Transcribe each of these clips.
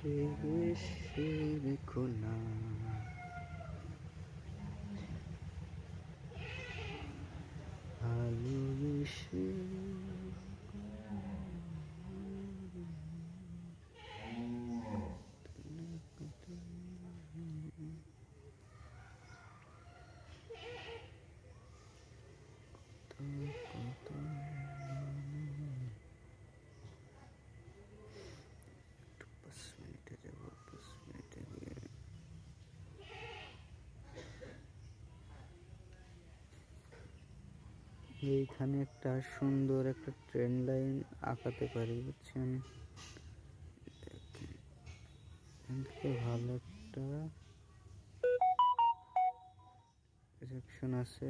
ভালোবেসে রেখো না, ভালোবেসে একটু 5 মিনিটে যাবো, 5 মিনিটে গিয়ে এইখানে একটা সুন্দর একটা ট্রেন লাইন আঁকাতে পারি, বুঝছেন? এখান থেকে ভালো একটা সেকশন আছে,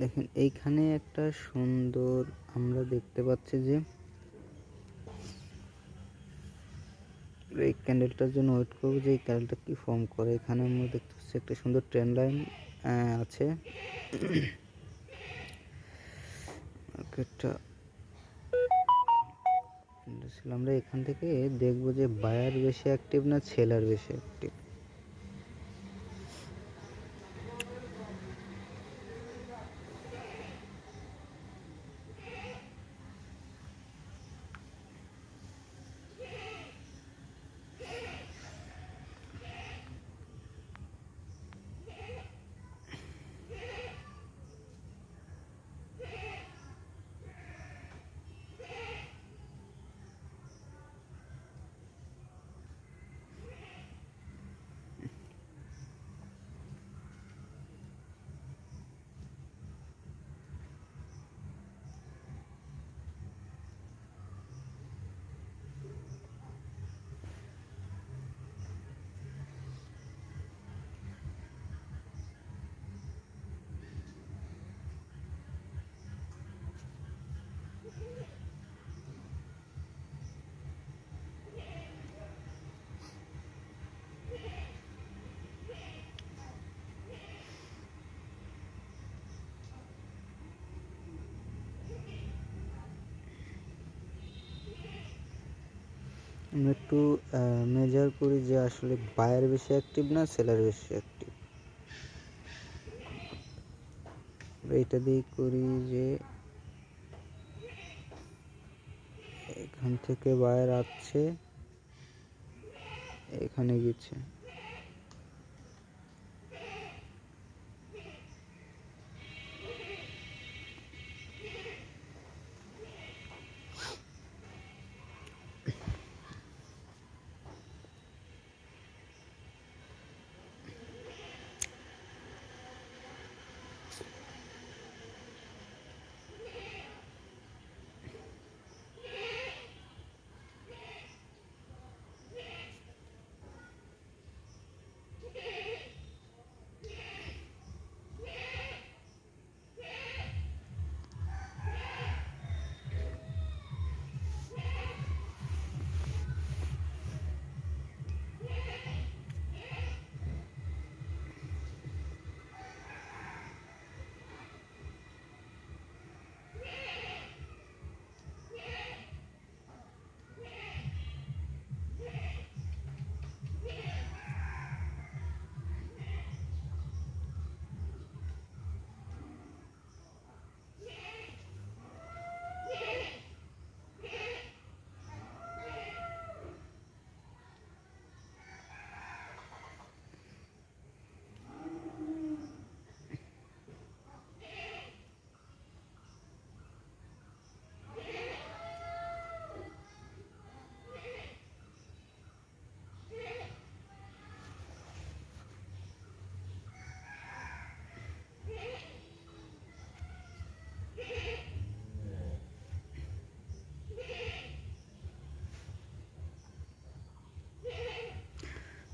দেখেন এইখানে একটা সুন্দর আমরা দেখতে পাচ্ছি যে এই ক্যান্ডেলটার জন্য ওয়েট করবো যে এই ক্যান্ডেলটা কি ফর্ম করে। এখানে আমরা দেখতে পাচ্ছি একটা সুন্দর ট্রেন লাইন আছে। আমরা এখান থেকে দেখবো যে বায়ার বেশি অ্যাক্টিভ না সেলার বেশি অ্যাক্টিভ। আমরা একটু মেজার করি যে আসলে বায়ার বেশি অ্যাক্টিভ না সেলার বেশি অ্যাক্টিভ। এইটা দিয়ে করি যে এখান থেকে বায়ার আসছে, এখানে গেছে।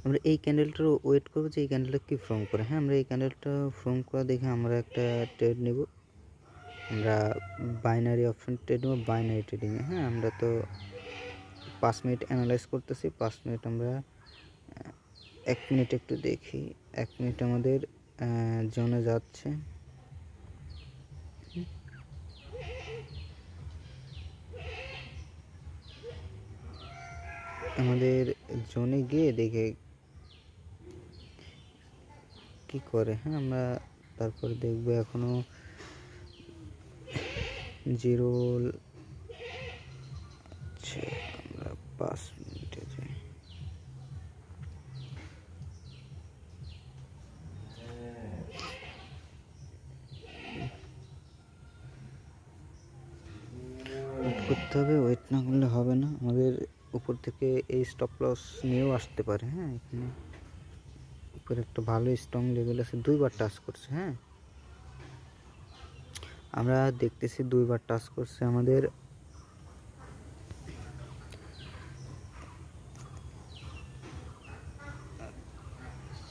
আমরা এই ক্যান্ডেলটার ওয়েট করবো যে এই ক্যান্ডেলটা কী ফর্ম করে। হ্যাঁ, আমরা এই ক্যান্ডেলটা ফর্ম করা দেখে আমরা একটা ট্রেড নেব। আমরা বাইনারি অপশন ট্রেড নেব, বাইনারি ট্রেডিংয়ে। হ্যাঁ, আমরা তো 5 মিনিট অ্যানালাইজ করতেছি। 5 মিনিট আমরা 1 মিনিট একটু দেখি। 1 মিনিট আমাদের জোনে যাচ্ছে। আমাদের জোনে গিয়ে দেখে কি করে। হ্যাঁ, আমরা তারপর দেখবো এখনো 0। আচ্ছা, আমরা 5 মিনিটে যাই। করতে হবে, ওয়েট না করলে হবে না। আমাদের উপর থেকে এই স্টপ লস নিয়েও আসতে পারে। হ্যাঁ, এখানে উপরে একটা ভালো স্ট্রং লেভেল আছে, 2বার টাচ করছে। হ্যাঁ, আমরা দেখতেছি 2বার টাচ করছে আমাদের।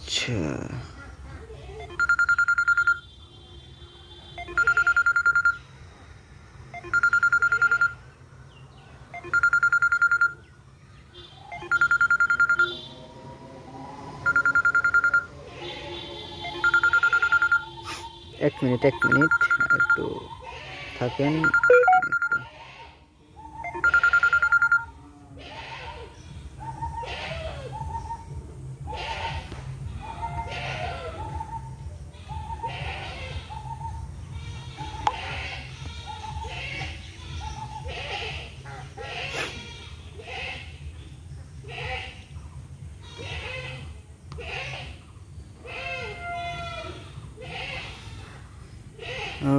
আচ্ছা, এক মিনিট একটু থাকেন।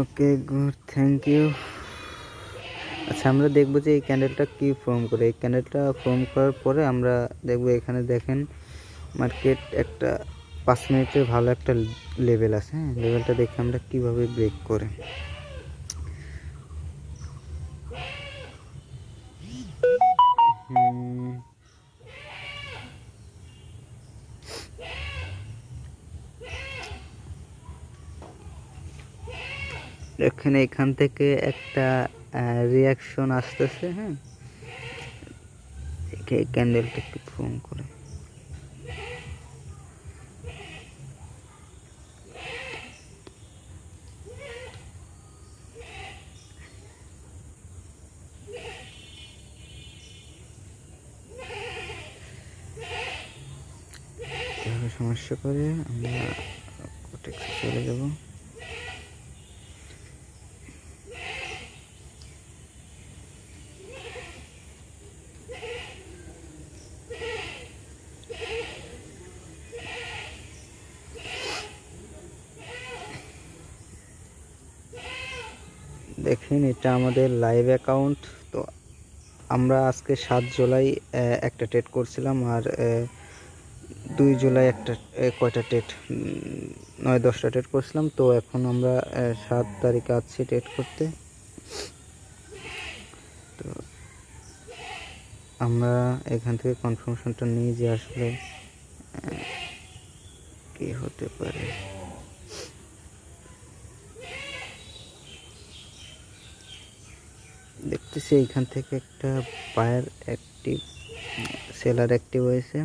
ওকে, গুড, থ্যাংক ইউ। আচ্ছা, আমরা দেখবো যে এই ক্যান্ডেলটা কী ফর্ম করে। এই ক্যান্ডেলটা ফর্ম করার পরে আমরা দেখবো, এখানে দেখেন মার্কেট একটা 5 মিনিটের ভালো একটা লেভেল আছে। হ্যাঁ, লেভেলটা দেখে আমরা কীভাবে ব্রেক করে। এখানে এখান থেকে একটা রিয়াকশন আসতেছে। হ্যাঁ, এই ক্যান্ডেলটা একটু ফর্ম করে। সমস্যা করে আমরা কোটেক্সে চলে যাব। দেখেন, এটা আমাদের লাইভ অ্যাকাউন্ট। তো আমরা আজকে 7 জুলাই একটা ট্রেড করছিলাম, আর 2 জুলাই একটা কয়টা ট্রেড, 9-10টা ট্রেড করছিলাম। তো এখন আমরা 7 তারিখে আছি ট্রেড করতে। তো আমরা এখান থেকে কনফার্মেশনটা নিই যে আসলে কি হতে পারে। দেখতেছি এইখান থেকে একটা বায়ার অ্যাক্টিভ, সেলার অ্যাক্টিভ হয়েছে।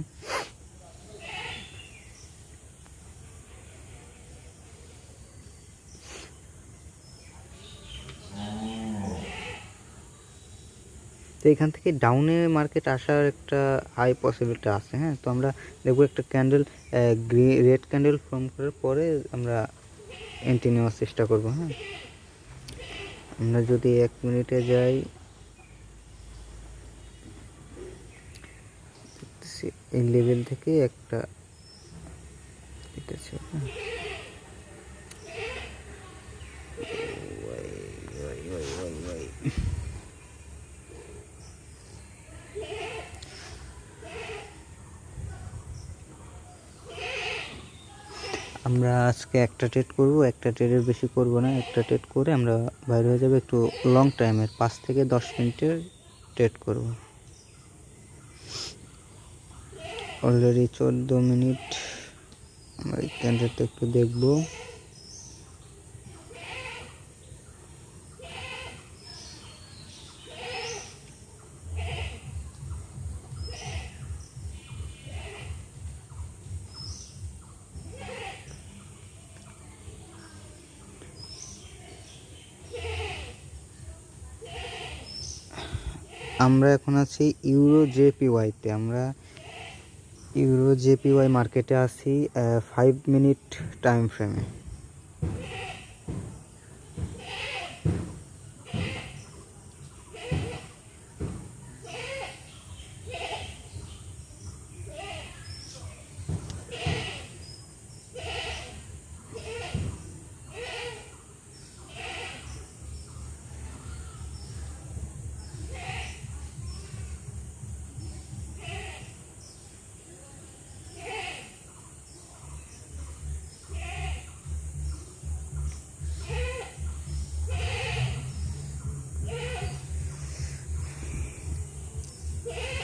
তো এখান থেকে ডাউনে মার্কেট আসার একটা হাই পসিবিলিটি আছে। হ্যাঁ, তো আমরা দেখবো একটা ক্যান্ডেল রেড ক্যান্ডেল ফর্ম করার পরে আমরা এন্ট্রি নেওয়ার চেষ্টা করব। হ্যাঁ, আমরা যদি 1 মিনিটে যাই, এই লেভেল থেকে একটা দিতেছে। হ্যাঁ, আমরা আজকে একটা ট্রেড করব, একটা ট্রেডের বেশি করব না। একটা ট্রেড করে আমরা বাইরে হয়ে যাবে। একটু লং টাইমের 5 থেকে 10 মিনিটের ট্রেড করব। Already 14 minute. আমরা এই ক্যান্ডেলটা একটু দেখব। আমরা এখন আছি ইউরো জেপিওয়াইতে। আমরা ইউরো জেপিওয়াই মার্কেটে আছি 5 মিনিট টাইম ফ্রেমে।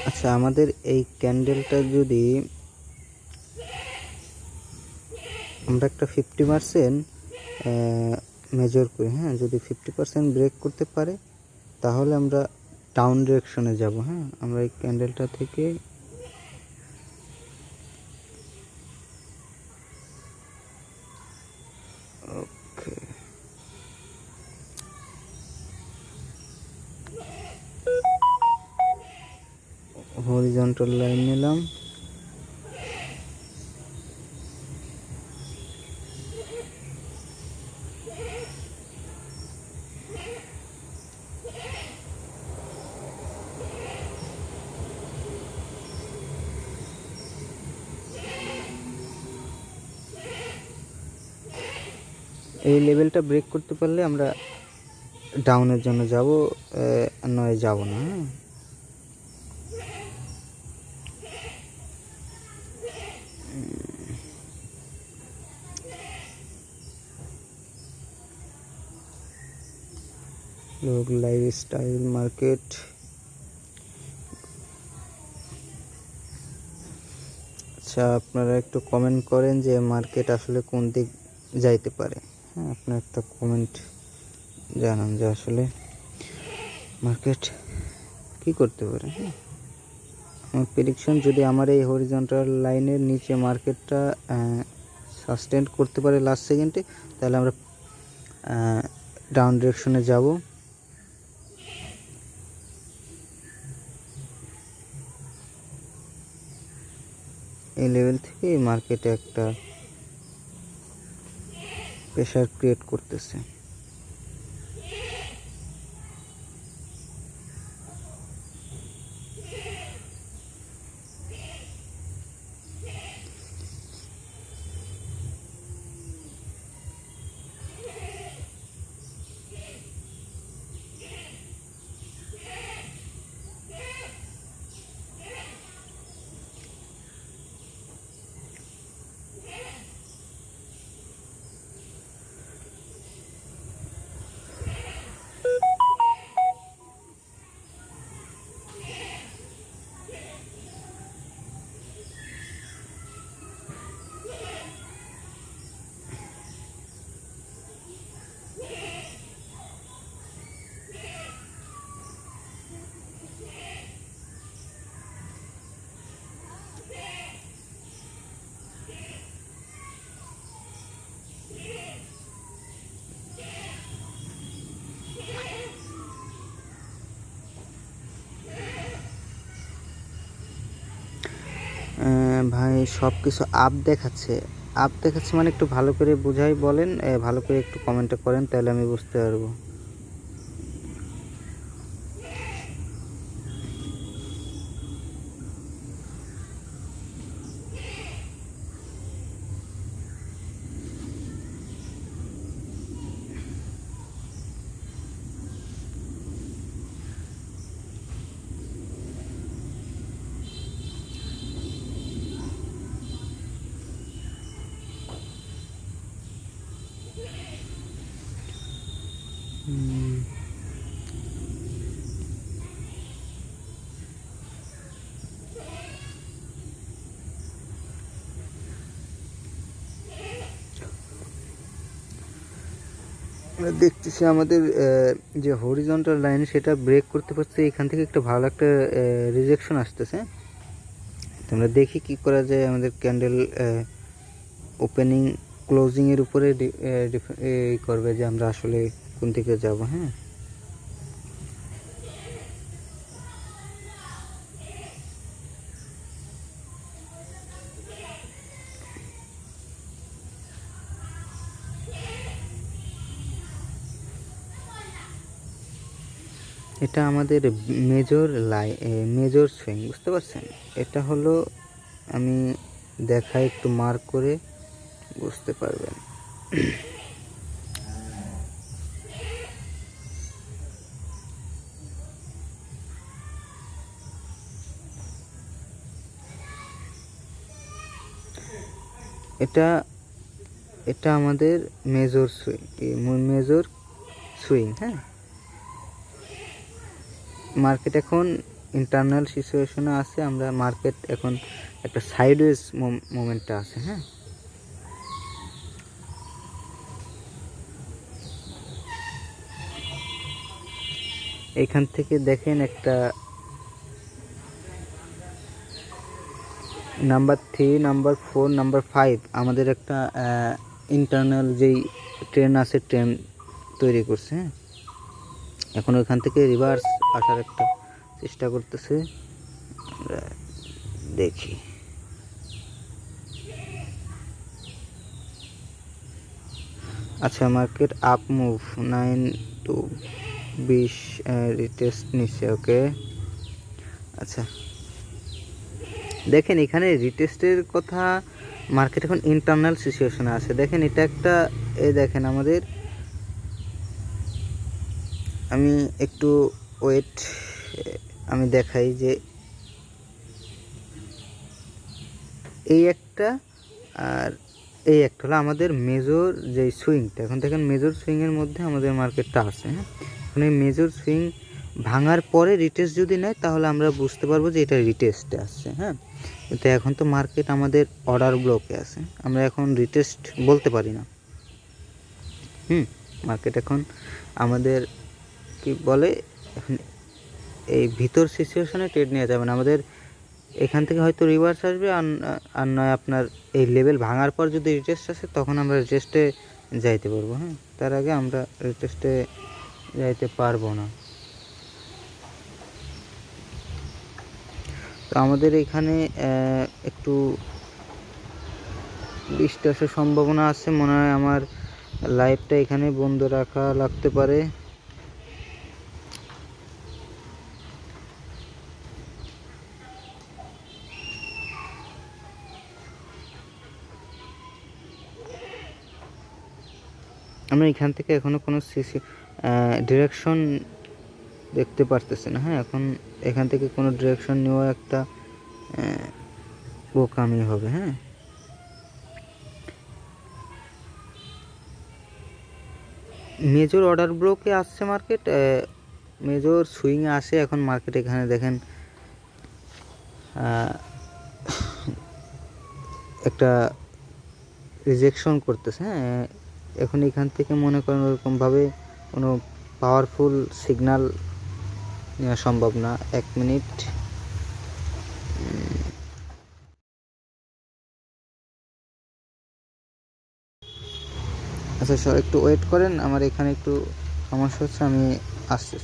আচ্ছা, আমাদের এই ক্যান্ডেলটা যদি আমরা একটা 50% মেজর করি, হ্যাঁ, যদি 50% ব্রেক করতে পারে তাহলে আমরা ডাউন ডিরেকশনে যাব। হ্যাঁ, আমরা এই ক্যান্ডেলটা থেকে ওকে হরিজন্টাল লাইন নিলাম। এই লেভেলটা ব্রেক করতে পারলে আমরা ডাউনের জন্য যাব, নয় যাব না। লোক লাইফস্টাইল মার্কেট। আচ্ছা, আপনারা একটু কমেন্ট করেন যে মার্কেট আসলে কোন দিক যাইতে পারে। হ্যাঁ, আপনার একটা কমেন্ট জানান যে আসলে মার্কেট কি করতে পারে। হ্যাঁ, আমার প্রেডিকশন, যদি আমার এই হরিজন্টাল লাইনের নিচে মার্কেটটা সাস্টেন করতে পারে লাস্ট সেকেন্ডে, তাহলে আমরা ডাউন ডিরেকশনে যাব। এই লেভেল থেকে এই মার্কেটে একটা প্রেশার ক্রিয়েট করতেছে। ভাই সব কিছু আপ দেখাচ্ছে। আপ দেখাচ্ছে মানে একটু ভালো করে বুঝাই বলেন, ভালো করে একটু কমেন্টে করেন, তাহলে আমি বুঝতে পারবো। আমরা দেখতেছি আমাদের যে হরিজন্টাল লাইন সেটা ব্রেক করতে পারছে, এখান থেকে একটা ভালো একটা রিজেকশন আসতেছে। তো আমরা দেখি কি করা যায় আমাদের ক্যান্ডেল ওপেনিং ক্লোজিংয়ের উপরে করবে যে আমরা আসলে কোন দিকে যাব। হ্যাঁ, এটা আমাদের মেজর সুইং, বুঝতে পারছেন? এটা হলো, আমি দেখাই একটু মার্ক করে বুঝতে পারবেন। এটা এটা আমাদের মেজর সুইং। হ্যাঁ, মার্কেট এখন ইন্টারনাল সিচুয়েশনে আছে, আমরা মার্কেট এখন একটা সাইডওয়েজ মোমেন্টে আছে। হ্যাঁ, এখান থেকে দেখেন একটা নাম্বার 3, নাম্বার 4, নাম্বার 5 আমাদের একটা ইন্টারনাল যেই ট্রেন আছে ট্রেন তৈরি করছে। হ্যাঁ, এখন ওইখান থেকে রিভার্স আসার একটা চেষ্টা করতেছে, আমরা দেখি। আচ্ছা, market up move 9 to 20 retest নিচ্ছে। ওকে, আচ্ছা দেখেন এখানে রিটেস্টের কথা, মার্কেট এখন ইন্টারনাল সিচুয়েশনে আছে। দেখেন এটা একটা, দেখেন আমাদের, আমি একটু ওয়েট, আমি দেখাই যে এই একটা আর এই একটা হলো আমাদের মেজর যে সুইংটা। এখন দেখেন মেজর সুইংয়ের মধ্যে আমাদের মার্কেটটা আছে। হ্যাঁ, এখন এই মেজর সুইং ভাঙার পরে রিটেস্ট যদি নেয় তাহলে আমরা বুঝতে পারবো যে এটা রিটেস্টে আসছে। হ্যাঁ, কিন্তু এখন তো মার্কেট আমাদের অর্ডার ব্লকে আছে, আমরা এখন রিটেস্ট বলতে পারি না। মার্কেট এখন আমাদের কি বলে, এখন এই ভিতর সিচুয়েশনে ট্রেড নেওয়া যাবে না আমাদের। এখান থেকে হয়তো রিভার্স আসবে, আর নয় আপনার এই লেভেল ভাঙার পর যদি রিটেস্ট আসে তখন আমরা রিটেস্টে যাইতে পারবো। হ্যাঁ, তার আগে আমরা রিটেস্টে যাইতে পারবো না। তো আমাদের এখানে একটু বৃষ্টি আসার সম্ভাবনা আছে, মনে হয় আমার লাইভটা এখানে বন্ধ রাখা লাগতে পারে। আমরা এখান থেকে এখনো কোনো ডিরেকশন দেখতে পারতেছি না। হ্যাঁ, এখন এখান থেকে কোনো ডিরেকশন নেওয়া একটা বোকামি হবে। হ্যাঁ, মেজর অর্ডার ব্লকে আসছে মার্কেট, মেজর সুইংয়ে আসে এখন মার্কেট। এখানে দেখেন একটা রিজেকশন করতেছে। হ্যাঁ, এখন এখান থেকে মনে করেন ওরকমভাবে কোনো পাওয়ারফুল সিগন্যাল নেওয়া সম্ভব না। 1 মিনিট, আচ্ছা একটু ওয়েট করেন, আমার এখানে একটু সমস্যা হচ্ছে, আমি আসছি।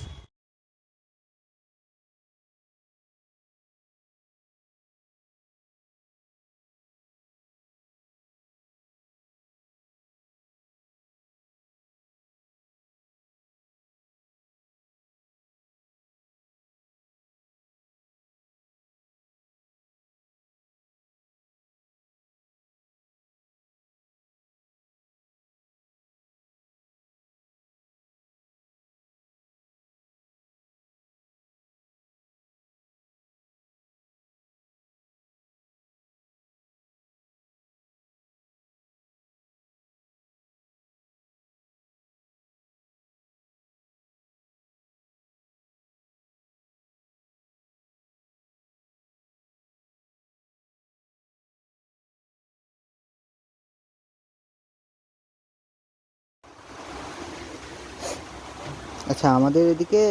আচ্ছা, আমাদের এদিকে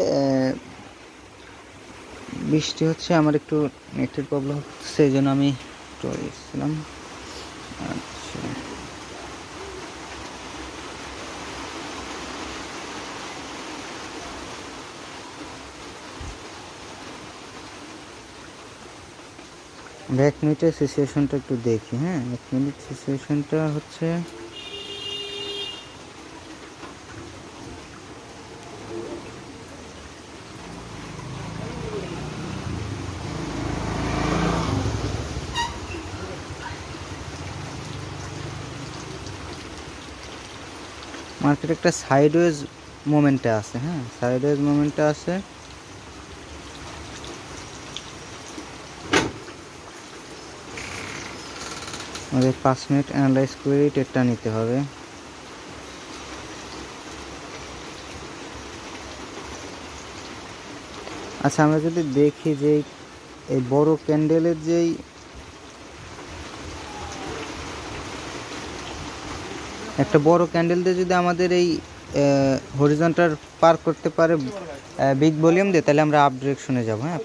বৃষ্টি হচ্ছে, আমার একটু নেটের প্রবলেম হচ্ছে, এই জন্য আমি চলে এসেছিলাম। আচ্ছা, আমরা 1 মিনিটের সিচুয়েশনটা একটু দেখি। হ্যাঁ, 1 মিনিট সিচুয়েশনটা হচ্ছে মার্কেটে একটা সাইডওয়েজ মোমেন্টে আছে। হ্যাঁ, সাইডওয়েজ মোমেন্টে আছে। আমাদের 5 মিনিট অ্যানালাইজ করে ট্রেডটা নিতে হবে। আচ্ছা, আমরা যদি দেখি যে এই বড় ক্যান্ডেলের যেই একটা বড় ক্যান্ডেল দিয়ে যদি আমাদের এই হরিজন্টাল পার করতে পারে বিগ ভলিউম দিয়ে, তাহলে আমরা আপ ডিরেকশনে যাব। হ্যাঁ,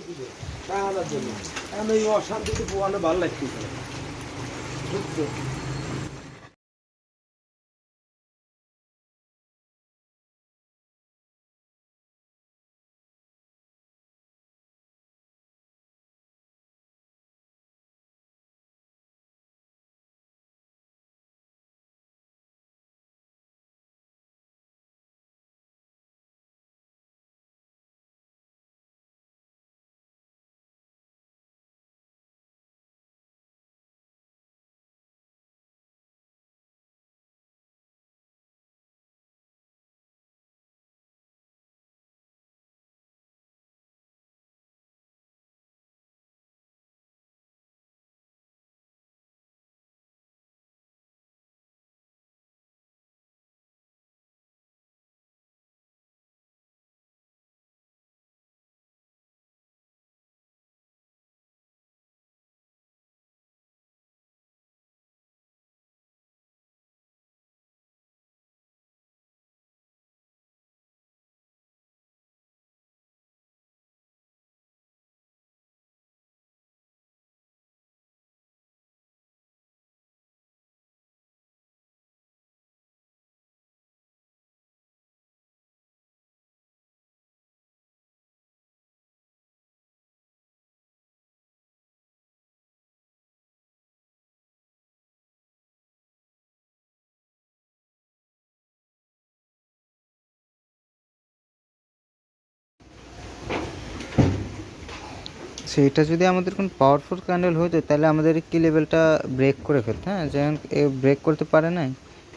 সেইটা যদি আমাদের কোনো পাওয়ারফুল ক্যান্ডেল হতো, তাহলে আমাদের কি লেভেলটা ব্রেক করে ফেলতো। হ্যাঁ, যেমন এ ব্রেক করতে পারে নাই,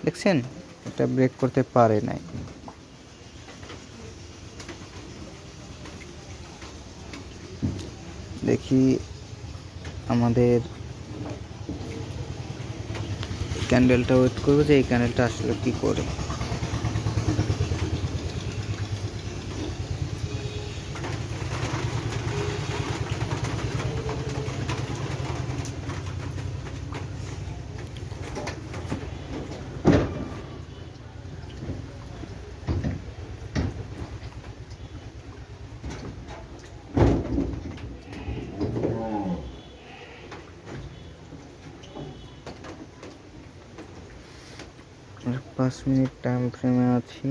দেখছেন, এটা ব্রেক করতে পারে নাই। দেখি আমাদের ক্যান্ডেলটা ওয়েট করবো যে এই ক্যান্ডেলটা আসলে কি করে। আমরা 5 মিনিট টাইম ফ্রেমে আছি।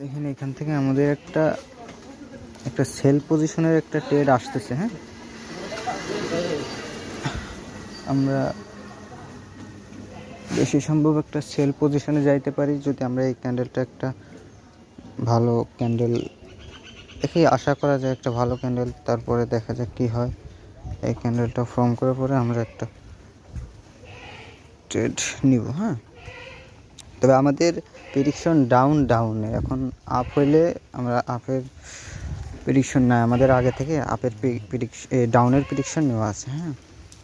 দেখেন এখান থেকে আমাদের একটা সেল পজিশনের একটা ট্রেড আসতেছে। হ্যাঁ, আমরা বেশি সম্ভব একটা সেল পজিশনে যাইতে পারি যদি আমরা এই ক্যান্ডেলটা একটা ভালো ক্যান্ডেল দেখি, আশা করা যায় একটা ভালো ক্যান্ডেল, তারপরে দেখা যাক কী হয়। এই ক্যান্ডেলটা ফর্ম করার পরে আমরা একটা ট্রেড নিব। হ্যাঁ, তবে আমাদের প্রেডিকশন ডাউনে, এখন আপ হইলে আমরা আপের প্রেডিকশন নাই, আমাদের আগে থেকে আপের ডাউনের প্রেডিকশন নেওয়া আছে। হ্যাঁ,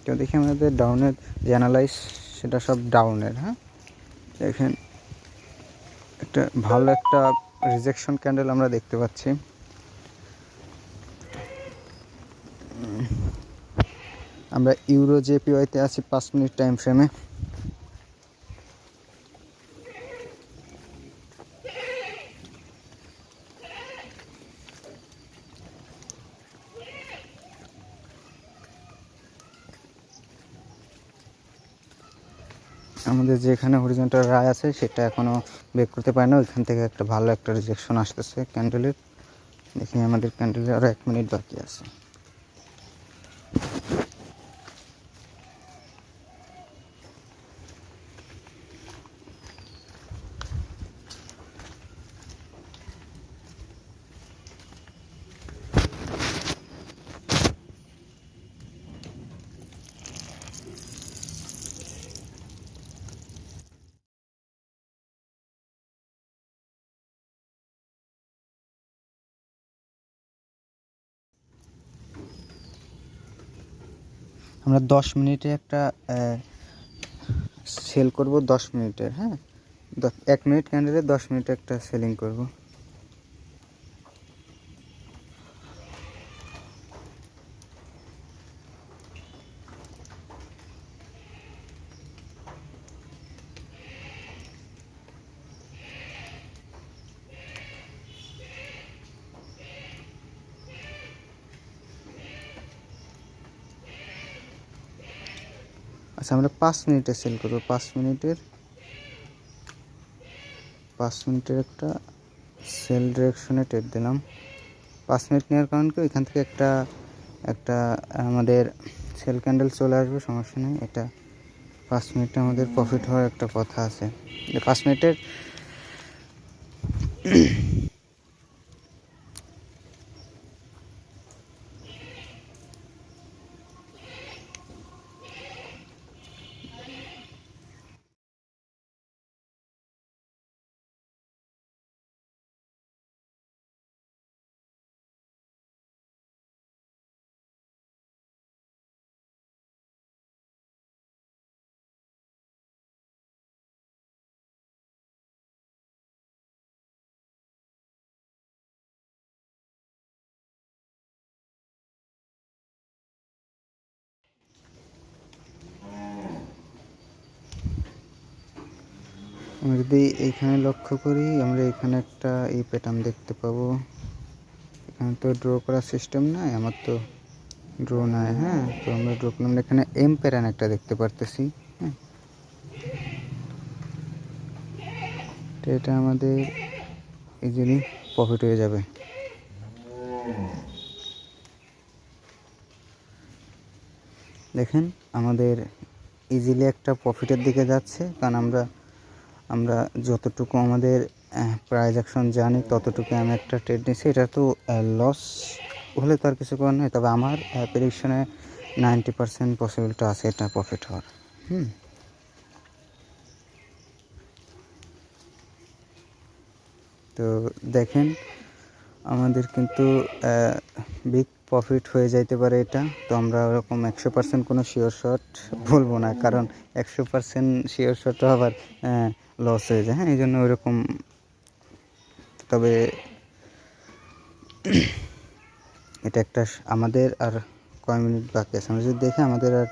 তো দেখি আমাদের ডাউনের যে অ্যানালাইজ সেটা সব ডাউনের। হ্যাঁ, দেখেন একটা ভালো একটা রিজেকশন ক্যান্ডেল আমরা দেখতে পাচ্ছি। আমরা ইউরো জেপিওয়াইতে আছি 5 মিনিট টাইম ফ্রেমে। আমাদের যেখানে হরিজন্টাল রায় আছে সেটা এখনও ব্রেক করতে পারে না, ওইখান থেকে একটা ভালো একটা রিজেকশন আসতেছে ক্যান্ডেলের। দেখি আমাদের ক্যান্ডেলের আরও 1 মিনিট বাকি আছে। আমরা 10 মিনিটে একটা সেল করব, 10 মিনিটের। হ্যাঁ, 1 মিনিট ক্যান্ডেলে 10 মিনিটে একটা সেলিং করব। আচ্ছা, আমরা 5 মিনিটে সেল করব। 5 মিনিটের একটা সেল ডিরেকশনে ট্রেড দিলাম। 5 মিনিট নেওয়ার কারণ কি, এখান থেকে একটা আমাদের সেল ক্যান্ডেল চলে আসবে, সমস্যা নেই। এটা 5 মিনিটে আমাদের প্রফিট হওয়ার একটা কথা আছে। 5 মিনিটের আমরা যদি এইখানে লক্ষ্য করি, আমরা এখানে একটা এই প্যাটার্ন দেখতে পাবো। এখানে তো ড্র করার সিস্টেম নাই, আমার তো ড্র নাই। হ্যাঁ, তো আমরা ড্র করলাম, এখানে এম প্যাটার্ন একটা দেখতে পারতেছি। হ্যাঁ, তো এটা আমাদের ইজিলি প্রফিট হয়ে যাবে। দেখেন আমাদের ইজিলি একটা প্রফিটের দিকে যাচ্ছে, কারণ আমরা যতটুকু আমাদের প্রাইস অ্যাকশন জানি ততটুকু আমি একটা ট্রেড নিয়েছি। এটা তো লস হলে তো আর কিছু করার নেই, তবে আমার প্রেডিকশনে 90% পসিবিলিটি আছে এটা প্রফিট হওয়ার। তো দেখেন আমাদের কিন্তু বিগ প্রফিট হয়ে যাইতে পারে এটা। তো আমরা ওরকম 100% কোনো শিওর শট বলবো না, কারণ 100% শিওর শটও আবার লস হয়ে যায়। হ্যাঁ, এই জন্য ওইরকম। তবে এটা একটা আমাদের আর কয় মিনিট বাকি আছে আমরা যদি দেখি, আমাদের আর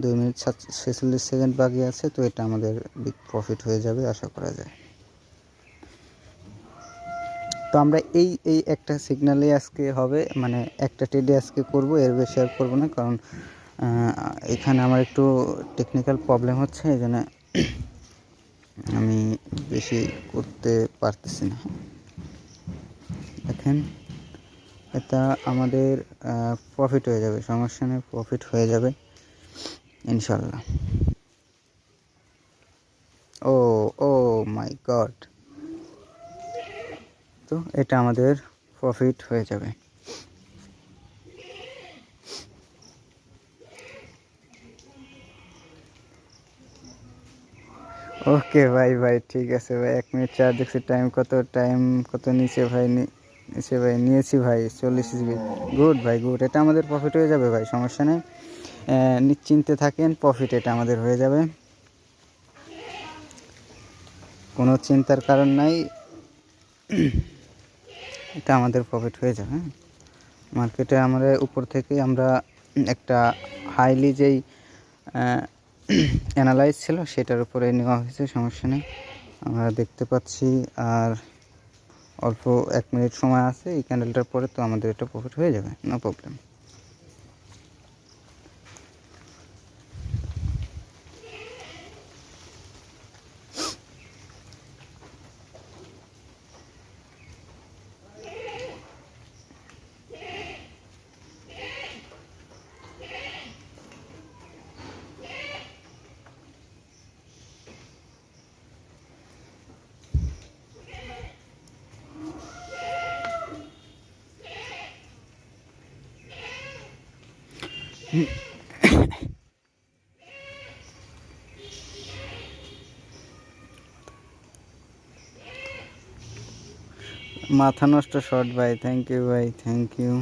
2 মিনিট 46 সেকেন্ড বাকি আছে। তো এটা আমাদের বিগ প্রফিট হয়ে যাবে আশা করা যায়। তো আমরা এই একটা সিগন্যালে আজকে হবে, মানে একটা ট্রেডে আজকে করব, এর বেশি আর করবো না, কারণ এখানে আমার একটু টেকনিক্যাল প্রবলেম হচ্ছে, এই জন্য আমি বেশি করতে পারতেছি না। দেখেন এটা আমাদের প্রফিট হয়ে যাবে, সমস্যা নেই, প্রফিট হয়ে যাবে ইনশাল্লাহ। ও ও মাই গড, তো এটা আমাদের প্রফিট হয়ে যাবে। ওকে ভাই ঠিক আছে ভাই, 1 মিনিট চার্জ দেখছি, টাইম কত নিচে ভাই, নিচে ভাই নিয়েছি ভাই 40 জিবি। গুড ভাই গুড, এটা আমাদের প্রফিট হয়ে যাবে ভাই, সমস্যা নেই, নিশ্চিন্তে থাকেন, প্রফিট এটা আমাদের হয়ে যাবে, কোনো চিন্তার কারণ নাই, এটা আমাদের প্রফিট হয়ে যাবে। হ্যাঁ, মার্কেটে আমরা উপর থেকে আমরা একটা হাইলি যেই অ্যানালাইজ ছিল সেটার উপরে নেওয়া হয়েছে, সমস্যা নেই, আমরা দেখতে পাচ্ছি। আর অল্প 1 মিনিট সময় আছে এই ক্যান্ডেলটার পরে, তো আমাদের এটা প্রফিট হয়ে যাবে, নো প্রবলেম। মাথা নষ্ট শর্ট ভাই, থ্যাংক ইউ ভাই, থ্যাংক ইউ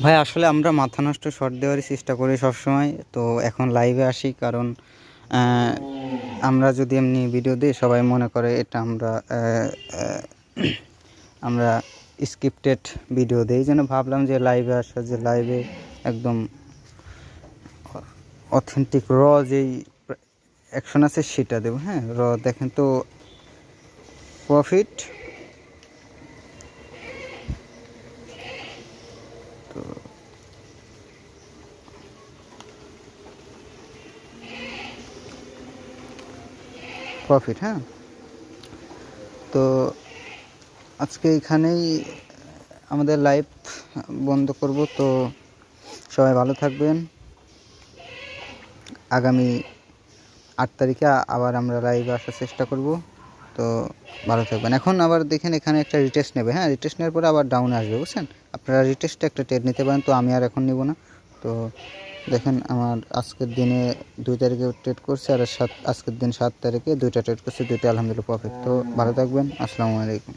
ভাই। আসলে আমরা মাথা নষ্ট শর্ট দেওয়ারই চেষ্টা করি সবসময়, তো এখন লাইভে আসি কারণ আমরা যদি এমনি ভিডিও দিই সবাই মনে করে এটা আমরা স্ক্রিপ্টেড ভিডিও দিই, যেন ভাবলাম যে লাইভে আসা, যে লাইভে একদম অথেন্টিক র যেই অ্যাকশন আছে সেটা দেবো। হ্যাঁ, র দেখেন তো প্রফিট, তো প্রফিট। হ্যাঁ, তো আজকে এখানেই আমাদের লাইভ বন্ধ করব, তো সবাই ভালো থাকবেন। আগামী 8 তারিখে আবার আমরা লাইভে আসার চেষ্টা করব, তো ভালো থাকবেন। এখন আবার দেখেন এখানে একটা রিটেস্ট নেবে, হ্যাঁ, রিটেস্ট নেওয়ার পরে আবার ডাউনে আসবে, বুঝছেন, আপনারা রিটেস্টে একটা ট্রেড নিতে পারেন, তো আমি আর এখন নিব না। তো দেখেন আমার আজকের দিনে 2 তারিখে ট্রেড করছে, আর আজকের দিন 7 তারিখে 2টা ট্রেড করছে, 2টা আলহামদুলিল্লাহ প্রফিট। তো ভালো থাকবেন, আসসালামু আলাইকুম।